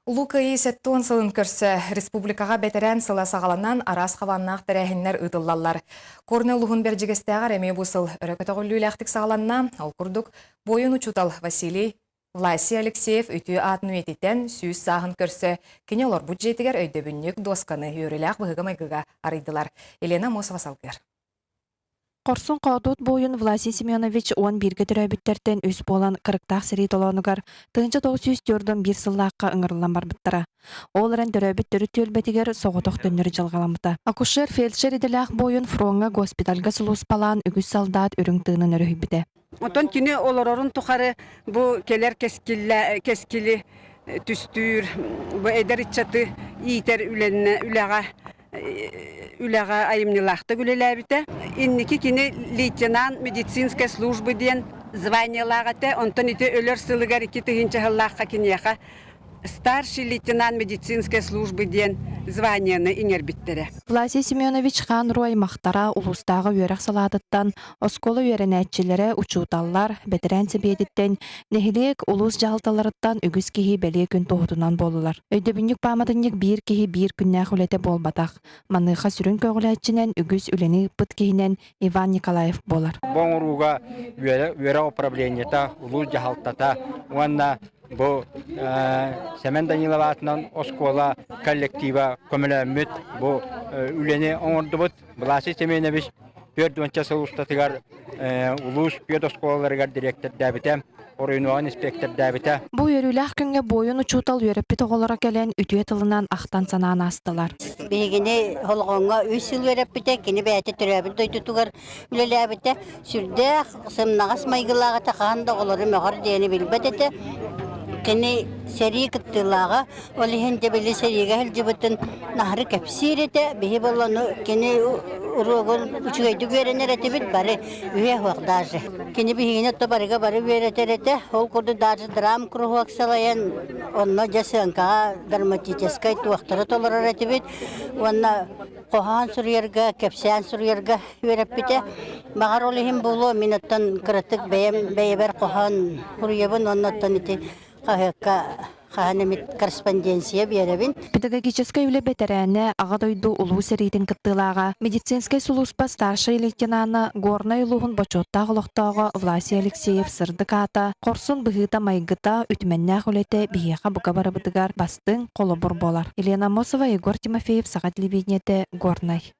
Улукайы сәттуын сылын көрсі республикаға бәтерән сыла сағаланан арас қаваннақ тәрәхінлер ұтыллалар. Корны ұлығын бәржігістәғар әме бұсыл өрекетіғылі үләқтік сағаланна, ал күрдік бойын ұчутал Власий Алексеев үті атын өйтеттен сүйіз сағын көрсі кене олар бұджетігер өйдөбіннік досканы үйріләқ бұғыға майгыға арыйдылар. Елена Мосова салгер. Корсун қаудут бойын Власий Семенович 11-ге түрәбіттерден өс болан кырықтақ сірей толанугар тыңчы 904 бір сыллаққа ыңырылан барбыттыра. Оларын түрәбіт түрі төлбетігер соғытық төннері жалғаламыта. Акушер фельдшер еділәқ бойын фронға госпитальға сұлус палан үгіз солдат үрің тыңын өрігібіде. Отон кини олорорун тухары бу келер кескили түстүр бу эдер ичаты иитер үләға айымнылақты күлеләбіті. Инники кини лейтенант медицинской службы ден званиялағаты, онтон ите өлер сылыгар 2 тыгынчы хыллаққа кинеха старший лейтенант медицинской службы ден званияны иңер биттері. Власий Семенович хан рой мақтара улустағы өрәқ саладыттан, осколы өрәнәтчілері учуталлар, бәтірән себедеттен, нәхілек улус жалталарыттан үгіз кехи бәле күн тоғытынан болылар. Өйдөбіннік памадыннық бір кехи бір күннәқ үләті болбатақ. Маныға сүрін көгіләтчінен үгіз үләні пыт кехінен Иван Николаев болар. Боңыруға өрә управлениета, улус жалтата, уанна Бу Семен Данилова атынан оскола коллектива көміләмет бу үләне оңырдыбыт. Власий Семенович пөрдуанча сылустатыгар улус пөрд осколаларыгар директор дәбіті, орыйнуан инспектор дәбіті. Бу өріләқ күнге бойын учутал өреппет оғылара кәлен үтüе тылынан ақтан санаан астылар. Бегіне холғонға 3 сыл өреппете, кені бәйті түрәбіт дойтутугар үлеләбіте, сүрді сымнағас майгылаға тақағанда олары мәғар дейіні білбәдеті. Кені сәрі кіттілаға, олихен жабелі сәріге әлжібітін нахры кәпсиреті, бейі боланы кені ұрығын үчігейді көрінер әті біт бары үйе хуақ дажы. Кені бейіне табарыға бары өретер ол күрді дажы драм күрі салайын, онына жасыңқаға драматическай туақтары толырар әті біт, онына қоған сүрерге, кәпсиян сүрерге өреп біте. Мағар олихен болу, минаттан кіраттық бәйебер қоған ұрыебін, оннаттан еті қағанымет корреспонденция беребін. Педагогической үлі бәтәрәне ағадойду ұлу сәрейдің кіттілаға медицинской сұлуспа старший лейтенаны горнай ұлуғын бачоттағы лоқтағы Власий Алексеев сырдықата, қорсын бұғыта майгыта үтіменнәқ үлеті бейеға бұға барабыдығар бастың қолы бұр болар. Елена Мосова, Егор Тимофеев, Сағат Левинеті, Горнай.